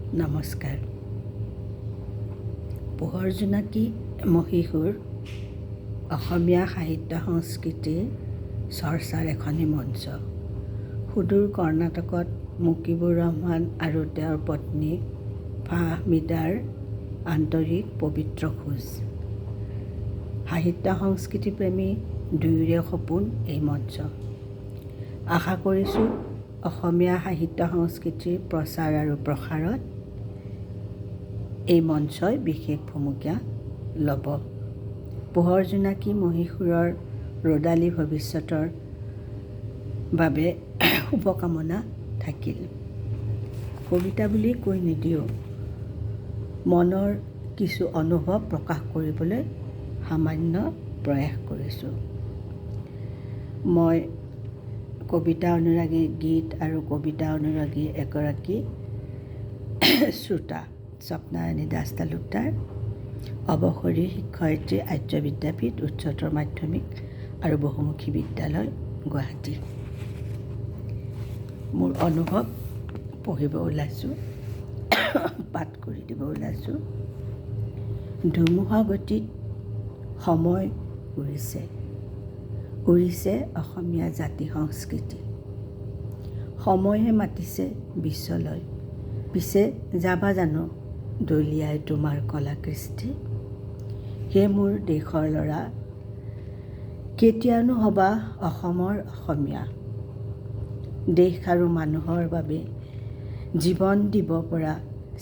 নমস্কাৰ। পোহৰ জোনাকী মহীশূৰ অসমীয়া সাহিত্য সংস্কৃতিৰ চৰ্চাৰ এখনি মঞ্চ। সুদূৰ কৰ্ণাটকত মুকিবুৰ ৰহমান আৰু তেওঁৰ পত্নী ফাহমিদাৰ আন্তৰিক পবিত্ৰ খোজ। সাহিত্য সংস্কৃতিপ্ৰেমী দুয়োৰে সপোন এই মঞ্চ। আশা কৰিছোঁ অসমীয়া সাহিত্য সংস্কৃতিৰ প্ৰচাৰ আৰু প্ৰসাৰত এই মঞ্চই বিশেষ ভূমিকা ল'ব। পোহৰ জোনাকী মহীশূৰৰ ৰ'দালি ভৱিষ্যতৰ বাবে শুভকামনা থাকিল। কবিতা বুলি কৈ নিদিওঁ, মনৰ কিছু অনুভৱ প্ৰকাশ কৰিবলৈ সামান্য প্ৰয়াস কৰিছোঁ। মই কবিতা অনুৰাগী, গীত আৰু কবিতা অনুৰাগী এগৰাকী শ্ৰোতা। স্বপ্নাৰাণী দাস তালুকদাৰ, অৱসৰী শিক্ষয়িত্ৰী, আৰ্য বিদ্যাপীঠ উচ্চতৰ মাধ্যমিক আৰু বহুমুখী বিদ্যালয়, গুৱাহাটী। মোৰ অনুভৱ পঢ়িব ওলাইছোঁ, পাঠ কৰি দিব ওলাইছোঁ। ধুমুহা গতিত সময় উৰিছে অসমীয়া জাতি সংস্কৃতি। সময়ে মাতিছে বিশ্বলৈ, পিছে যাবা জানো দলিয়াই তোমাৰ কলা কৃষ্টি। হে মোৰ দেশৰ ল'ৰা, কেতিয়ানো হবা অসমৰ অসমীয়া। দেশ আৰু মানুহৰ বাবে জীৱন দিব পৰা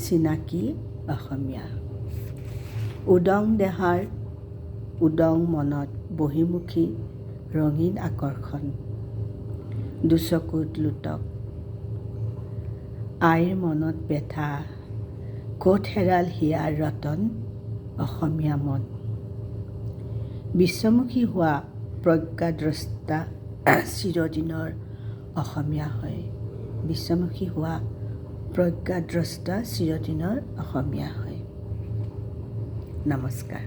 চিনাকি অসমীয়া। উদং দেহাৰ উদং মনত বহিমুখী ৰঙীন আকৰ্ষণ। দুচকুত লোতক আইৰ মনত বেথা, ক'ত হেৰাল হিয়াৰ ৰতন অসমীয়া মন। বিশ্বমুখী হোৱা প্ৰজ্ঞাদ্ৰষ্টা চিৰদিনৰ অসমীয়া হয়। বিশ্বমুখী হোৱা প্ৰজ্ঞাদ্ৰষ্টা চিৰদিনৰ অসমীয়া হয়। নমস্কাৰ।